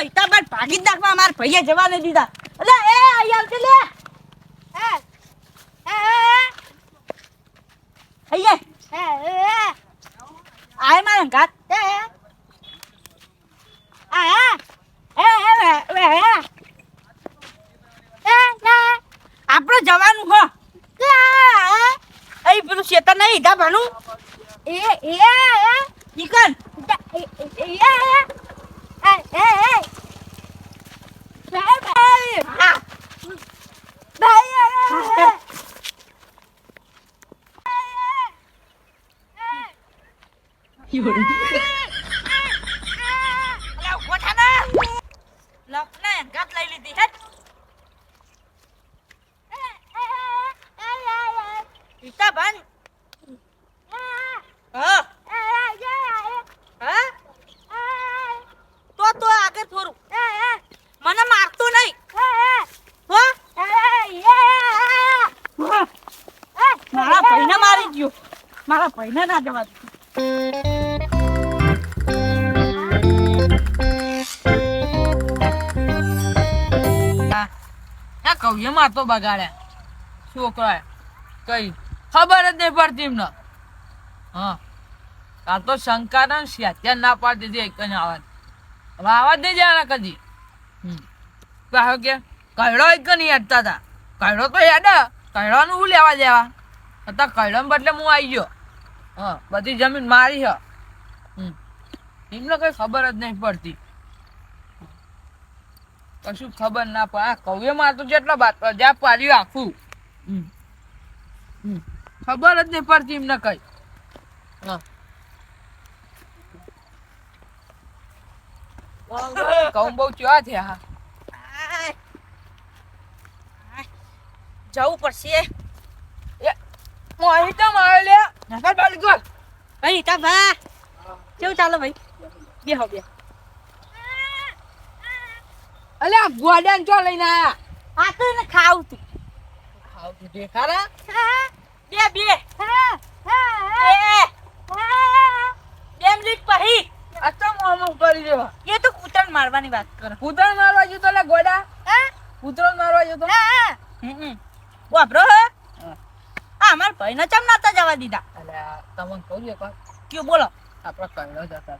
ઈતા પર ભાગી જ નાખવા માર ભઈએ જવા નહીં દીધા. અલે એ આઈ આવજે લે. આઈએ આય માર ઘાત આપણે જવાનું હો. અહીં પેલું શેતર નહીં ઈધા ભાનું ઈકન લઈ લીધી હે ઈતા ભાન હા તો આગળ થોડું મને મારતો નહીં મારા ભાઈને મારી ગયો. મારા ભાઈને ના જવા કૌએ મારતો બગાડ્યા છોકરા કઈ ખબર જ નહીં પડતી એમને. હા કાલ તો શંકા ને ત્યાં ના પાડી દીધી એક આવાજ. હવે આવાજ નહીં જવાના કદી. કહ્યું કે કયડો એક નહીં હેડતા હતા. કયડો તો હેડ કયડોનું શું લેવા દેવા હતા. કયડો બદલે હું આવી ગયો. હા બધી જમીન મારી હ. એમને કઈ ખબર જ નહીં પડતી. કશું ખબર ના પડે. આ કૌએ મારતો જેટલો બાદ જ્યાં પાડ્યું આખું ખબર જ નહીં પડતી એમને કઈ. કહું બહુ ચા થયા. જવું પડશે. મોહિત મારે લે નકર બાલ ગયો ભાઈ તા ભા કેવું ચાલો ભાઈ બેહો બે. અલે આ ગોડાન ચો લઈને આયા. આ તો એને ખાવ તું ખાવ તું દેખારા બે મિનિટ પછી અચ્છા મોમો કરી દેવા. એ તો કૂતર મારવાની વાત કરે. કૂતરો મારવા જતો લે ગોડા. કૂતરો મારવા જતો વાપરો હે અમાર ભાઈ ને ચમ નાતા જવા દીધા. અલે તમને કહું એક કયો બોલો. આપડા કયડો જતા હતા.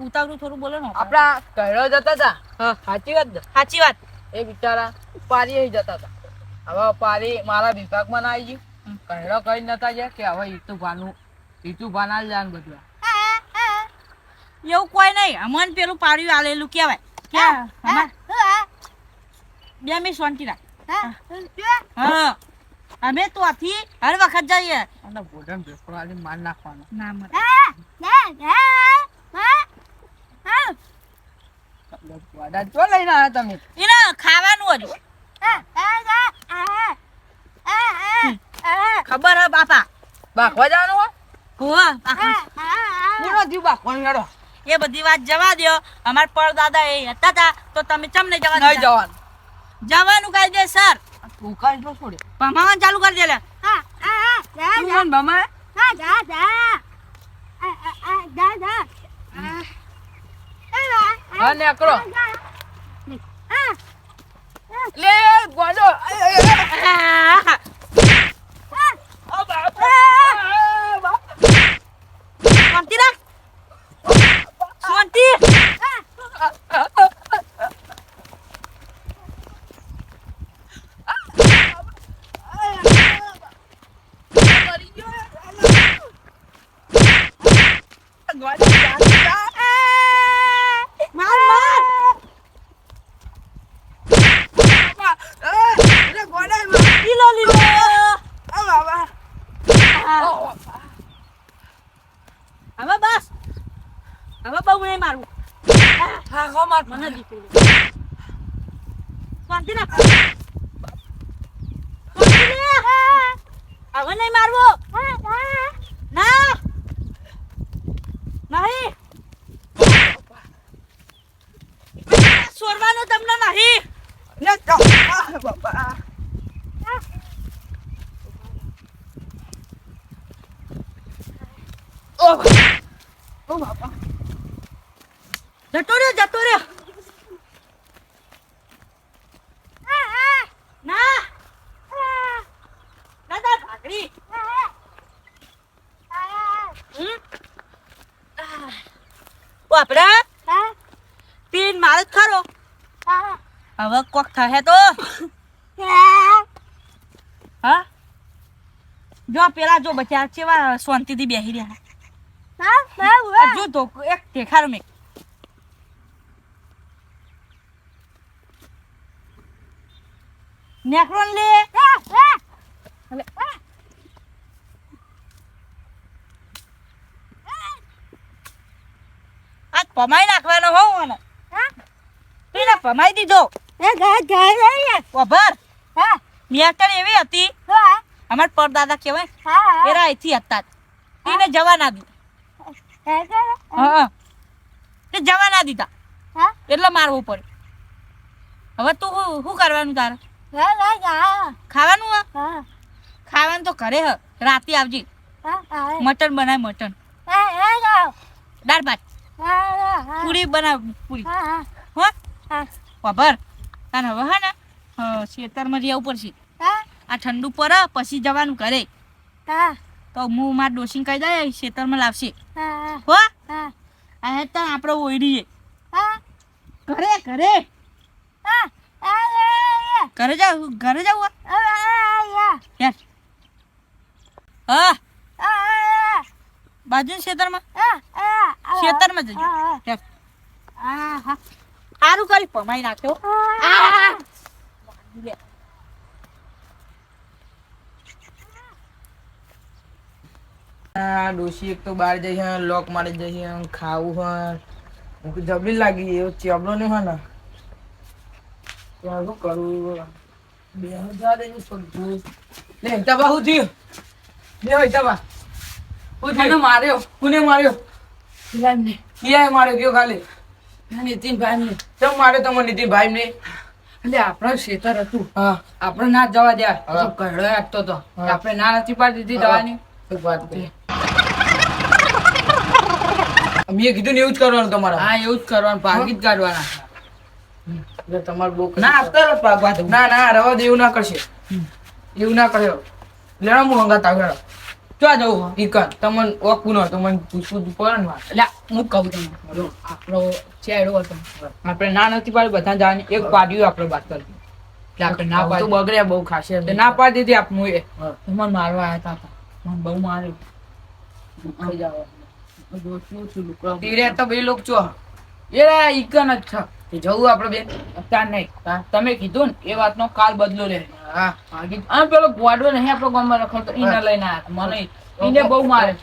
ઉતાવળું થોડું બોલો ને. આપડા કયડો જતા હતા. હા સાચી વાત ને. સાચી વાત. એ બિચારા પારી જતા હતા. હવે પારી મારા વિભાગમાં ના આવી ગયું. કયડો કઈ નતા જાય કે હવે ઈતુ ભાના જાન બધું. એવું કોઈ નહીં. અમન પેલું પાડ્યું આલેલું કેવાય. 2 મિનિટ શાંતિ રાખ. હા અમે તો આથી હર વખત જઈએ. અને ભોજન ભેસવાળી માર નાખવાનો ના મત વાડા ચો લઈને આવ્યા તમે. એને ખાવાનું હજુ ખબર હે બાપા. બાખવા જવાનું હો. હોવા પૂરો થયું બાખવાનું હેડો. એ બધી વાત જવા દો. અમાર પરદાદા એ હતા તા તો તમે ચમ નહીં જવા નહીં જવાનું. જવાનું કહી દે સર. તું કાઈ ન છોડે. ભમાવાનું ચાલુ કરી દે લે. તું મન ભમાય. હા નેકરો લે ગોડો. શાંતિ રાખ. શાંતિ. હવે બસ. હવે બહુ નહીં મારવું. હા હો માર મને દીકરી શાંતિ રાખ. હવે નહીં મારવો. ના નહીં છોડવાનું તમને નહીં. બાપા જતો રહ્યો જતો રહ્યો. વાપરા પીન મારે જ ખરો હવે કોક થશે તો હા જો પેલા જો બચ્યા કેવા શાંતિથી બેસી રહ્યા જો તો એક દેખાડ મેં નેકરોન લે આજ પમાઈ નાખવાનો હોવ ને પેલા પમાઈ દીધો વભર મેટર એવી હતી અમાર પરદાદા કહેવાય એરા અહીંથી હતા એને જવા ના દીધા હા તે જવા ના દીધા એટલે મારવું પડે હવે તું શું કરવાનું તારે ખાવાનું ખાવાનું તો ઘરે હ રાતે આવજે મટન બનાય મટન દાળ ભાત પૂરી બનાવ પૂરી હો ખબર તાને હવે હે ને ખેતરમાં જવું પડશે આ ઠંડુ પડે પછી જવાનું ઘરે તો હું મારા ડોસીને કહી દે ખેતરમાં લાવશે હો આ હે તો આપણે ઓઈડીએ ઘરે ઘરે ઘરે જાવ હા બાજુ ખેતરમાં જજો સારું કરી પમાઈ નાખ્યો ડોશી એક તો બહાર જઈ છે લોક મારી જઈ છે ખાવું હોય જબરી લાગી એવો ચેબલો નહીં હોય ને ત્યાં શું કરું 2000 લે હિતાબા શું થયું લે હિતાબા શું થયું માર્યો કોને માર્યો કિયાએ માર્યો કયો ખાલી નીતિનભાઈ ને કેમ માર્યો તમે નીતિનભાઈ ને એટલે આપણો ખેતર હતું આપણે ના જવા દે કહેડો આપતો તો આપણે ના નથી પાડી દીધી દવાની મેં કીધું ને એવું જ કરવાનું તમારે હા એવું જ કરવાનું ભાગી જ કાઢવાના તમારે બહુ ના આપતા ના ના રવા દે એવું ના કરશે એવું ના કર્યો લેણો હું હંગાત આગળ ક્યાં જવું ઈકન તમને ઓકું ન તો મને પૂછવું પડે ને એટલે હું કહું તમને આપણો ચેડો હતો આપણે ના નથી પાડી બધા જવાની એક પાડ્યું આપણે વાત કરી એટલે આપણે ના પાડી તો બગડ્યા બહુ ખાશે ના પાડી દીધી આપણું એ મને મારવા આવ્યા હતા મને બહુ માર્યું તો બે લોકો છો એ ઈકન જ છે જવું આપડે બેન અત્યાર નહીં તમે કીધું ને એ વાતનો કાલ બદલો લે હા પેલો ગોડો નહીં આપણો ગામમાં રખડતો એને લઈને આવ્યા મને એને બહુ મારે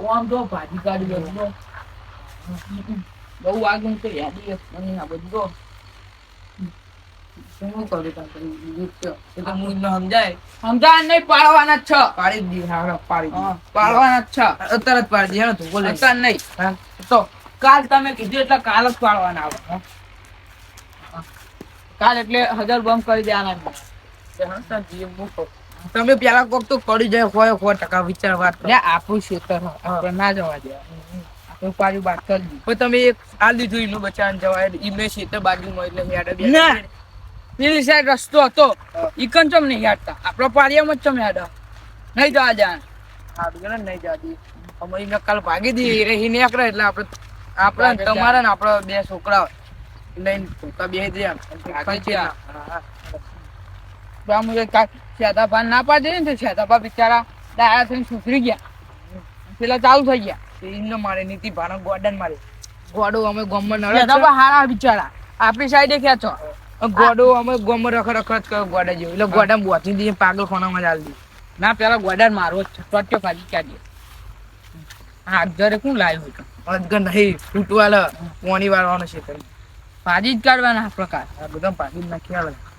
આમ તો ભાજી કાઢી બધું બહુ આગળ તો યાદી મને આ બધું શું કરું સમજાય નહીં પાડવાના જ છે પાડી દી પાડવાના જ છે અત્યારે જ પાડી દે બોલે અત્યારે નહીં તો કાલ તમે કીધું એટલે કાલ જ પાડવાના આવે કાલ એટલે 1000 બંધ કરી દેવાના તમે પેલા કોક તો કરી જાય હોય 100% વિચાર વાત આપણું ખેતર આપણે ના જવા દે આપણે પાડી વાત કરી પણ તમે એક આ લીધું એનું બચાન જવાય એમને ખેતર બાજુમાં એટલે હેડે પેલી સાઈડ રસ્તો હતો ઈકન ચમ નહીં હેડતા આપણો પાડિયામાં જ ચમ હેડ નહીં જવા દે નહીં જવા દે અમે કાલ ભાગી દઈએ રહી નીકળે એટલે આપણે તમારા ને આપડા બે છોકરા લઈને છોકરા બે શેતાભા ના પાડે ને શેતાભા બિચારા ડાયા થઈને સુધરી ગયા પેલા ચાલુ થઈ ગયા એમને મારે નીતિભા ગોડન મારે ગોડો અમે ગોમમાં શેતાભા હારા બિચારા આપણી સાઈડે ખેંચો ગોડો અમે ગોમમાં રખડ કર્યો ગોડા જેવું એટલે ગોડામાં બોચી દઈએ પાગલ ખાનામાં ચાલી દઈએ ના પેલા ગોડા મારવો જ છે ટોટ્યો ભાજી કાઢીએ હા જરે શું લાવ્યું હતું અજગર નહીં ફૂટવાલા પોણી વાળવાનો છે ભાજી જ કાઢવાના પ્રકાર બધા ભાજી જ નાખ્યા